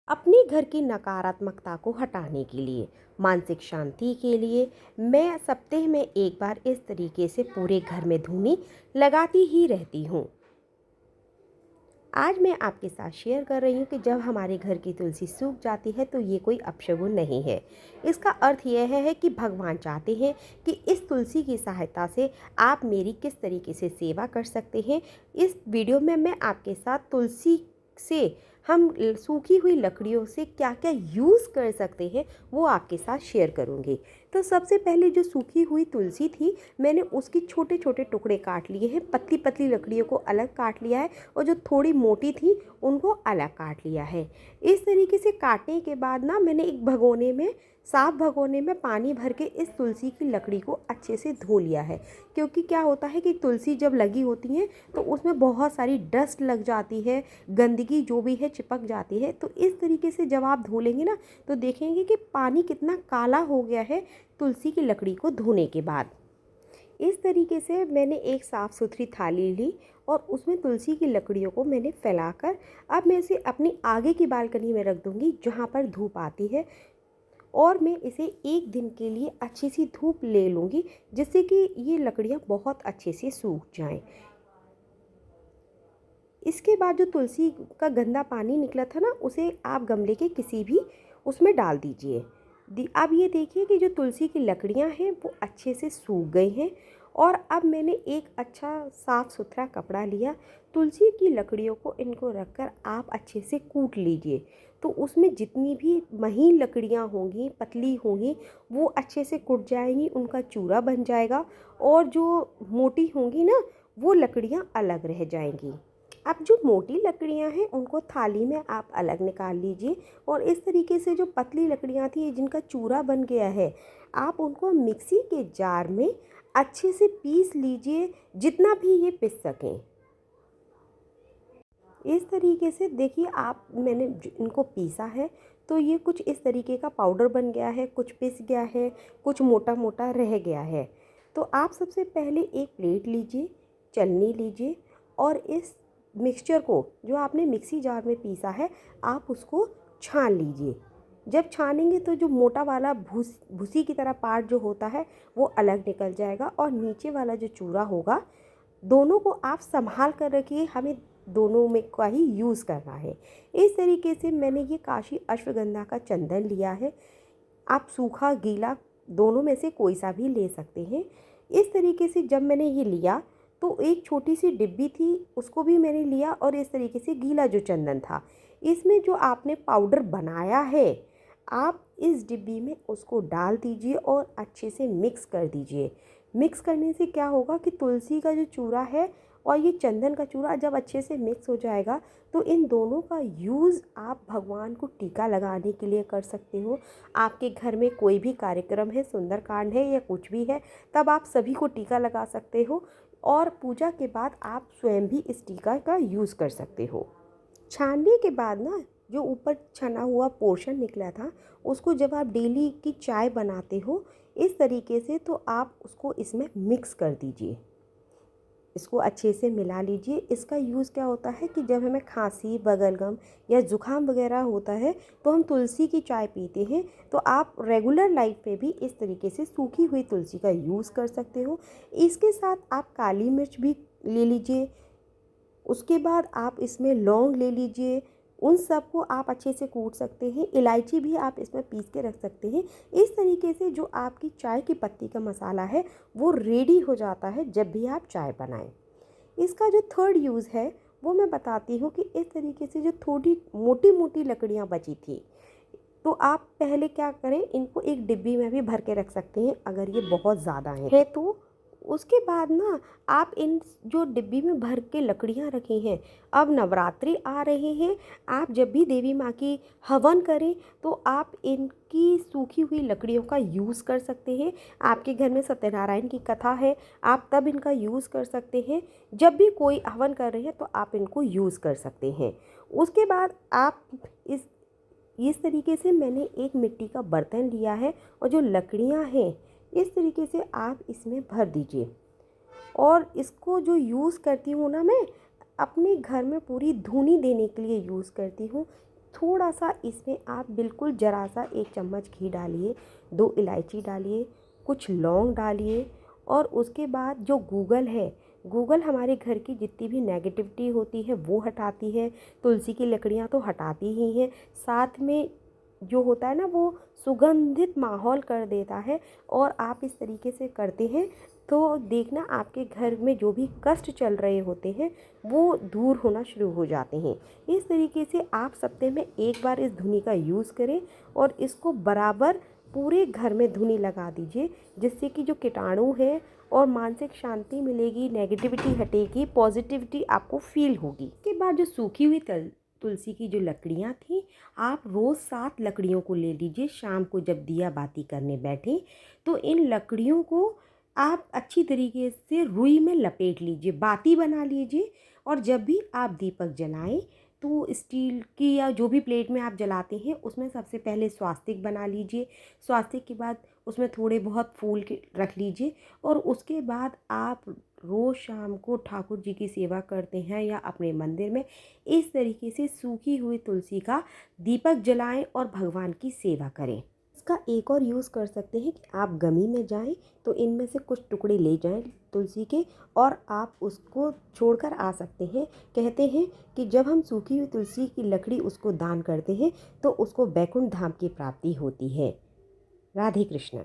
अपने घर की नकारात्मकता को हटाने के लिए, मानसिक शांति के लिए मैं सप्ताह में एक बार इस तरीके से पूरे घर में धूनी लगाती ही रहती हूँ। आज मैं आपके साथ शेयर कर रही हूँ कि जब हमारे घर की तुलसी सूख जाती है तो ये कोई अपशगुन नहीं है। इसका अर्थ यह है कि भगवान चाहते हैं कि इस तुलसी की सहायता से आप मेरी किस तरीके से सेवा कर सकते हैं। इस वीडियो में मैं आपके साथ तुलसी से हम सूखी हुई लकड़ियों से क्या क्या यूज़ कर सकते हैं वो आपके साथ शेयर करूँगी। तो सबसे पहले जो सूखी हुई तुलसी थी, मैंने उसके छोटे छोटे टुकड़े काट लिए हैं। पतली पतली लकड़ियों को अलग काट लिया है और जो थोड़ी मोटी थी उनको अलग काट लिया है। इस तरीके से काटने के बाद ना मैंने एक भगोने में, साफ भगोने में पानी भर के इस तुलसी की लकड़ी को अच्छे से धो लिया है। क्योंकि क्या होता है कि तुलसी जब लगी होती है तो उसमें बहुत सारी डस्ट लग जाती है, गंदगी जो भी है चिपक जाती है। तो इस तरीके से जब आप धो लेंगे ना तो देखेंगे कि पानी कितना काला हो गया है तुलसी की लकड़ी को धोने के बाद। इस तरीके से मैंने एक साफ़ सुथरी थाली ली और उसमें तुलसी की लकड़ियों को मैंने फैलाकर अब मैं इसे अपनी आगे की बालकनी में रख दूँगी जहाँ पर धूप आती है, और मैं इसे एक दिन के लिए अच्छी सी धूप ले लूँगी जिससे कि ये लकड़ियाँ बहुत अच्छे से सूख जाएं। इसके बाद जो तुलसी का गंदा पानी निकला था ना उसे आप गमले के किसी भी उसमें डाल दीजिए। अब ये देखिए कि जो तुलसी की लकड़ियाँ हैं वो अच्छे से सूख गई हैं। और अब मैंने एक अच्छा साफ़ सुथरा कपड़ा लिया, तुलसी की लकड़ियों को इनको रखकर आप अच्छे से कूट लीजिए। तो उसमें जितनी भी महीन लकड़ियाँ होंगी, पतली होंगी, वो अच्छे से कुट जाएंगी, उनका चूरा बन जाएगा। और जो मोटी होंगी ना वो लकड़ियाँ अलग रह जाएंगी। अब जो मोटी लकड़ियां हैं उनको थाली में आप अलग निकाल लीजिए और इस तरीके से जो पतली लकड़ियां थी जिनका चूरा बन गया है, आप उनको मिक्सी के जार में अच्छे से पीस लीजिए, जितना भी ये पिस सकें। इस तरीके से देखिए आप, मैंने इनको पीसा है तो ये कुछ इस तरीके का पाउडर बन गया है, कुछ पिस गया है, कुछ मोटा मोटा रह गया है। तो आप सबसे पहले एक प्लेट लीजिए, छलनी लीजिए और इस मिक्सचर को जो आपने मिक्सी जार में पीसा है आप उसको छान लीजिए। जब छानेंगे तो जो मोटा वाला भूसी की तरह पार्ट जो होता है वो अलग निकल जाएगा और नीचे वाला जो चूरा होगा, दोनों को आप संभाल कर रखिए, हमें दोनों में का ही यूज़ करना है। इस तरीके से मैंने ये काशी अश्वगंधा का चंदन लिया है, आप सूखा गीला दोनों में से कोई सा भी ले सकते हैं। इस तरीके से जब मैंने ये लिया तो एक छोटी सी डिब्बी थी उसको भी मैंने लिया और इस तरीके से गीला जो चंदन था इसमें जो आपने पाउडर बनाया है आप इस डिब्बी में उसको डाल दीजिए और अच्छे से मिक्स कर दीजिए। मिक्स करने से क्या होगा कि तुलसी का जो चूरा है और ये चंदन का चूरा जब अच्छे से मिक्स हो जाएगा तो इन दोनों का यूज़ आप भगवान को टीका लगाने के लिए कर सकते हो। आपके घर में कोई भी कार्यक्रम है, सुंदरकांड है या कुछ भी है, तब आप सभी को टीका लगा सकते हो और पूजा के बाद आप स्वयं भी इस टीका का यूज़ कर सकते हो। छानने के बाद ना जो ऊपर छना हुआ पोर्शन निकला था उसको जब आप डेली की चाय बनाते हो इस तरीके से तो आप उसको इसमें मिक्स कर दीजिए, इसको अच्छे से मिला लीजिए। इसका यूज़ क्या होता है कि जब हमें खांसी, बगलगम या ज़ुकाम वगैरह होता है तो हम तुलसी की चाय पीते हैं। तो आप रेगुलर लाइफ में भी इस तरीके से सूखी हुई तुलसी का यूज़ कर सकते हो। इसके साथ आप काली मिर्च भी ले लीजिए, उसके बाद आप इसमें लौंग ले लीजिए, उन सबको आप अच्छे से कूट सकते हैं। इलायची भी आप इसमें पीस के रख सकते हैं। इस तरीके से जो आपकी चाय की पत्ती का मसाला है वो रेडी हो जाता है जब भी आप चाय बनाएं। इसका जो थर्ड यूज़ है वो मैं बताती हूँ कि इस तरीके से जो थोड़ी मोटी मोटी लकड़ियाँ बची थी तो आप पहले क्या करें, इनको एक डिब्बी में भी भर के रख सकते हैं अगर ये बहुत ज़्यादा है तो। उसके बाद ना आप इन जो डिब्बी में भर के लकड़ियाँ रखी हैं, अब नवरात्रि आ रहे हैं, आप जब भी देवी माँ की हवन करें तो आप इनकी सूखी हुई लकड़ियों का यूज़ कर सकते हैं। आपके घर में सत्यनारायण की कथा है, आप तब इनका यूज़ कर सकते हैं। जब भी कोई हवन कर रहे हैं तो आप इनको यूज़ कर सकते हैं। उसके बाद आप इस तरीके से मैंने एक मिट्टी का बर्तन लिया है और जो लकड़ियाँ हैं इस तरीके से आप इसमें भर दीजिए। और इसको जो यूज़ करती हूँ ना मैं अपने घर में पूरी धूनी देने के लिए यूज़ करती हूँ। थोड़ा सा इसमें आप बिल्कुल ज़रा सा 1 चम्मच घी डालिए, 2 इलायची डालिए, कुछ लौंग डालिए और उसके बाद जो गूगल है, गूगल हमारे घर की जितनी भी नेगेटिविटी होती है वो हटाती है। तुलसी की लकड़ियाँ तो हटाती ही हैं, साथ में जो होता है ना वो सुगंधित माहौल कर देता है। और आप इस तरीके से करते हैं तो देखना आपके घर में जो भी कष्ट चल रहे होते हैं वो दूर होना शुरू हो जाते हैं। इस तरीके से आप सप्ताह में एक बार इस धुनी का यूज़ करें और इसको बराबर पूरे घर में धुनी लगा दीजिए, जिससे कि जो कीटाणु है और मानसिक शांति मिलेगी, नेगेटिविटी हटेगी, पॉजिटिविटी आपको फील होगी। इसके बाद जो सूखी हुई तुलसी की जो लकड़ियाँ थी, आप रोज़ 7 लकड़ियों को ले लीजिए। शाम को जब दिया बाती करने बैठें तो इन लकड़ियों को आप अच्छी तरीके से रुई में लपेट लीजिए, बाती बना लीजिए। और जब भी आप दीपक जलाएं तो स्टील की या जो भी प्लेट में आप जलाते हैं उसमें सबसे पहले स्वास्तिक बना लीजिए। स्वास्तिक के बाद उसमें थोड़े बहुत फूल के रख लीजिए और उसके बाद आप रोज़ शाम को ठाकुर जी की सेवा करते हैं या अपने मंदिर में इस तरीके से सूखी हुई तुलसी का दीपक जलाएं और भगवान की सेवा करें। इसका एक और यूज़ कर सकते हैं कि आप गमी में जाएं तो इनमें से कुछ टुकड़े ले जाएं तुलसी के और आप उसको छोड़कर आ सकते हैं। कहते हैं कि जब हम सूखी हुई तुलसी की लकड़ी उसको दान करते हैं तो उसको वैकुंठ धाम की प्राप्ति होती है। राधे कृष्ण।